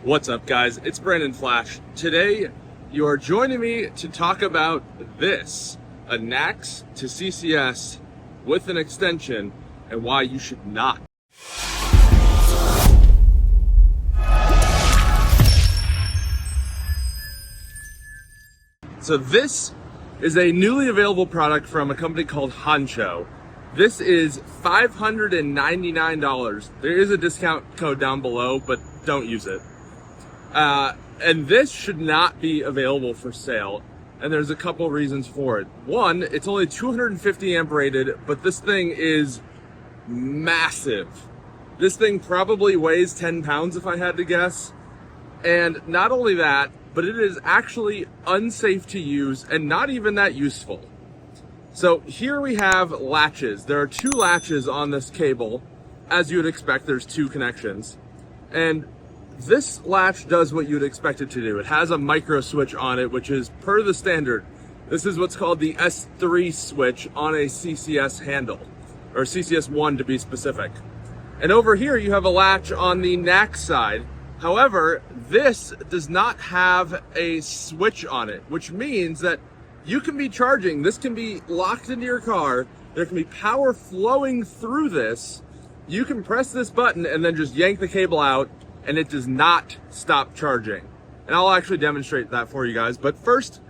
What's up, guys? It's Brandon Flash. Today, you are joining me to talk about this, a NACS to CCS with an extension, and why you should not. So this is a newly available product from a company called Hansshow. This is $599. There is a discount code down below, but don't use it. And this should not be available for sale. And there's a couple reasons for it. One, it's only 250 amp rated, but this thing is massive. This thing probably weighs 10 pounds if I had to guess. And not only that, but it is actually unsafe to use and not even that useful. So here we have latches. There are two latches on this cable. As you would expect, there's two connections. And this latch does what you'd expect it to do. It has a micro switch on it, which is per the standard. This is what's called the S3 switch on a CCS handle, or CCS1 to be specific. And over here you have a latch on the NACS side. However, this does not have a switch on it, which means that you can be charging, this can be locked into your car, there can be power flowing through this. You can press this button and then just yank the cable out, and it does not stop charging. And I'll actually demonstrate that for you guys. But first,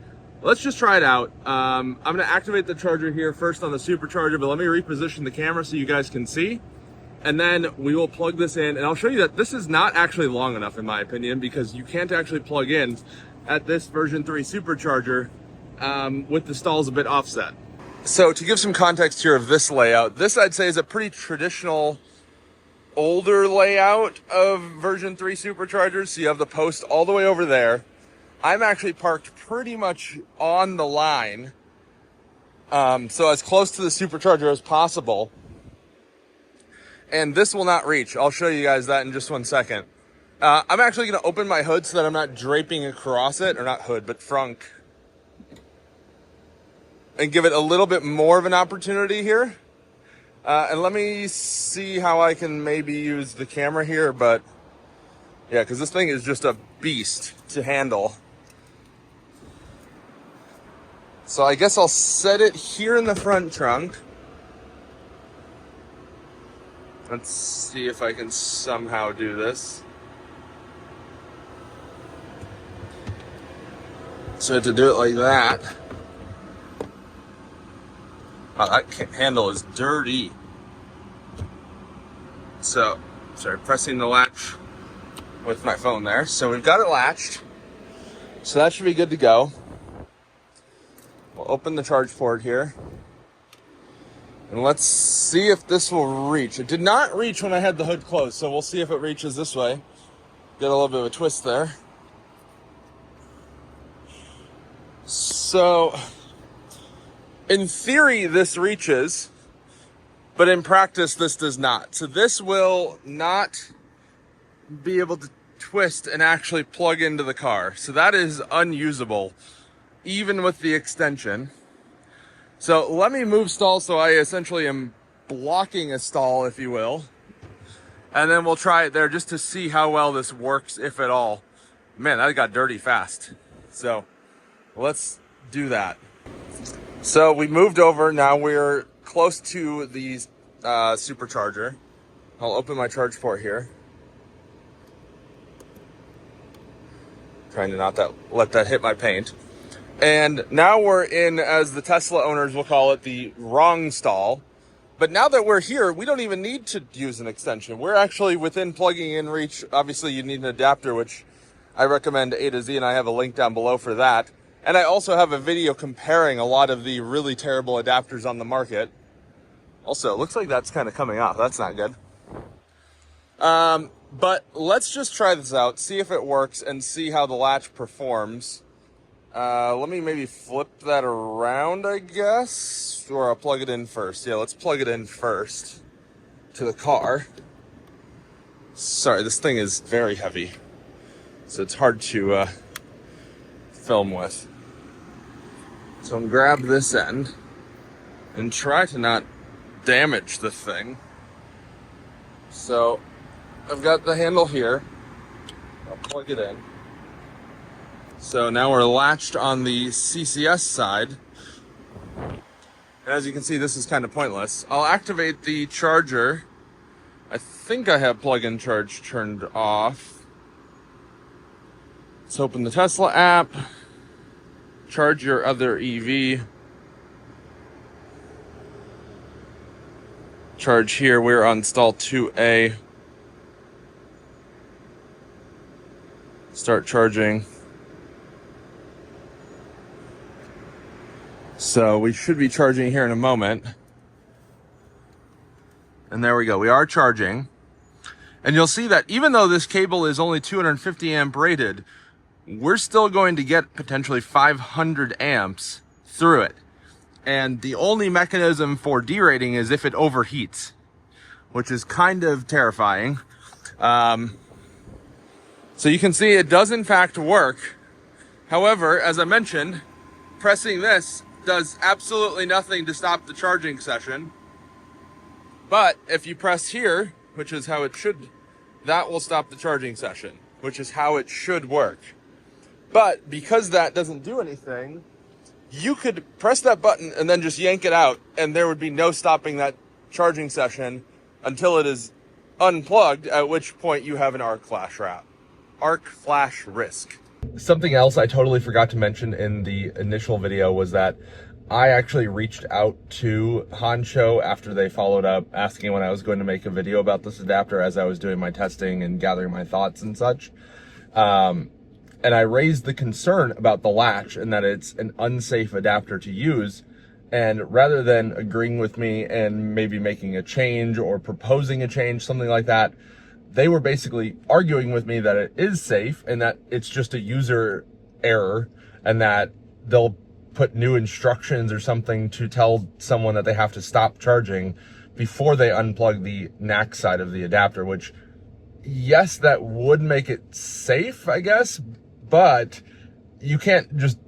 let's just try it out. I'm gonna activate the charger here first on the supercharger, but let me reposition the camera so you guys can see. And then we will plug this in, and I'll show you that this is not actually long enough in my opinion, because you can't actually plug in at this version 3 supercharger with the stalls a bit offset. So to give some context here of this layout, this I'd say is a pretty traditional older layout of version 3 superchargers. So you have the post all the way over there. I'm actually parked pretty much on the line, so as close to the supercharger as possible. And this will not reach. I'll show you guys that in just 1 second. I'm actually gonna open my hood so that I'm not draping across it, or not hood, but frunk, and give it a little bit more of an opportunity here. And let me see how I can maybe use the camera here, but yeah, because this thing is just a beast to handle. So I guess I'll set it here in the front trunk. Let's see if I can somehow do this. So I have to do it like that. Wow, that handle is dirty. So, sorry, pressing the latch with my phone there. So we've got it latched. So that should be good to go. We'll open the charge port here. And let's see if this will reach. It did not reach when I had the hood closed, so we'll see if it reaches this way. Get a little bit of a twist there. So, in theory, this reaches, but in practice, this does not. So this will not be able to twist and actually plug into the car. So that is unusable, even with the extension. So let me move stall, so I essentially am blocking a stall, if you will. And then we'll try it there just to see how well this works, if at all. Man, that got dirty fast. So let's do that. So we moved over, now we're close to the supercharger. I'll open my charge port here. Trying to not let that hit my paint. And now we're in, as the Tesla owners will call it, the wrong stall. But now that we're here, we don't even need to use an extension. We're actually within plugging in reach. Obviously, you need an adapter, which I recommend A to Z, and I have a link down below for that. And I also have a video comparing a lot of the really terrible adapters on the market. Also, it looks like that's kind of coming off. That's not good. But let's just try this out, see if it works, and see how the latch performs. Let me maybe flip that around, I guess, or I'll plug it in first. Yeah, let's plug it in first to the car. Sorry, this thing is very heavy, so it's hard to film with. So I'm gonna grab this end and try to not damage the thing. So I've got the handle here. I'll plug it in. So now we're latched on the CCS side. And as you can see, this is kind of pointless. I'll activate the charger. I think I have plug-in charge turned off. Let's open the Tesla app. Charge your other EV. Charge here. We're on stall 2A. Start charging. So we should be charging here in a moment. And there we go. We are charging. And you'll see that even though this cable is only 250 amp rated, we're still going to get potentially 500 amps through it. And the only mechanism for derating is if it overheats, which is kind of terrifying. So you can see it does in fact work. However, as I mentioned, pressing this does absolutely nothing to stop the charging session. But if you press here, which is how it should, that will stop the charging session, which is how it should work. But because that doesn't do anything, you could press that button and then just yank it out, and there would be no stopping that charging session until it is unplugged, at which point you have an arc flash risk. Something else I totally forgot to mention in the initial video was that I actually reached out to Hansshow after they followed up asking when I was going to make a video about this adapter as I was doing my testing and gathering my thoughts and such. And I raised the concern about the latch and that it's an unsafe adapter to use. And rather than agreeing with me and maybe making a change or proposing a change, something like that, they were basically arguing with me that it is safe and that it's just a user error and that they'll put new instructions or something to tell someone that they have to stop charging before they unplug the NACS side of the adapter, which, yes, that would make it safe, I guess, but you can't just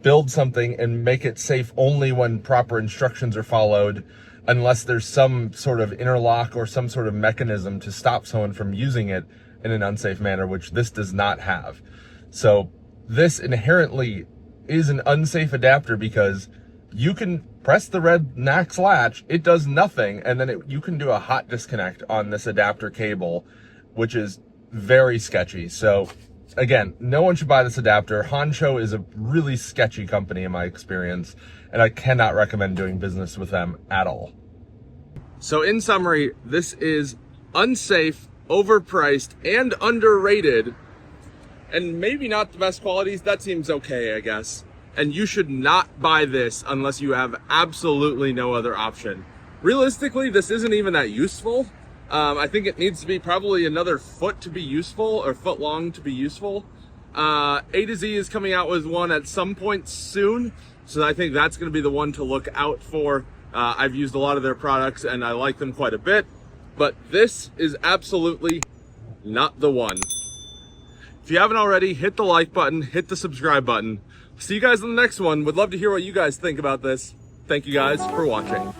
build something and make it safe only when proper instructions are followed, unless there's some sort of interlock or some sort of mechanism to stop someone from using it in an unsafe manner, which this does not have. So this inherently is an unsafe adapter because you can press the red NACS latch, it does nothing, and then you can do a hot disconnect on this adapter cable, which is very sketchy. So again, no one should buy this adapter. Hansshow is a really sketchy company in my experience, and I cannot recommend doing business with them at all. So in summary, this is unsafe, overpriced, and underrated, and maybe not the best qualities. That seems okay, I guess. And you should not buy this unless you have absolutely no other option. Realistically, this isn't even that useful. I think it needs to be probably another foot to be useful, or foot long to be useful. A to Z is coming out with one at some point soon, so I think that's going to be the one to look out for. I've used a lot of their products and I like them quite a bit, but this is absolutely not the one. If you haven't already, hit the like button, hit the subscribe button. See you guys in the next one. Would love to hear what you guys think about this. Thank you guys for watching.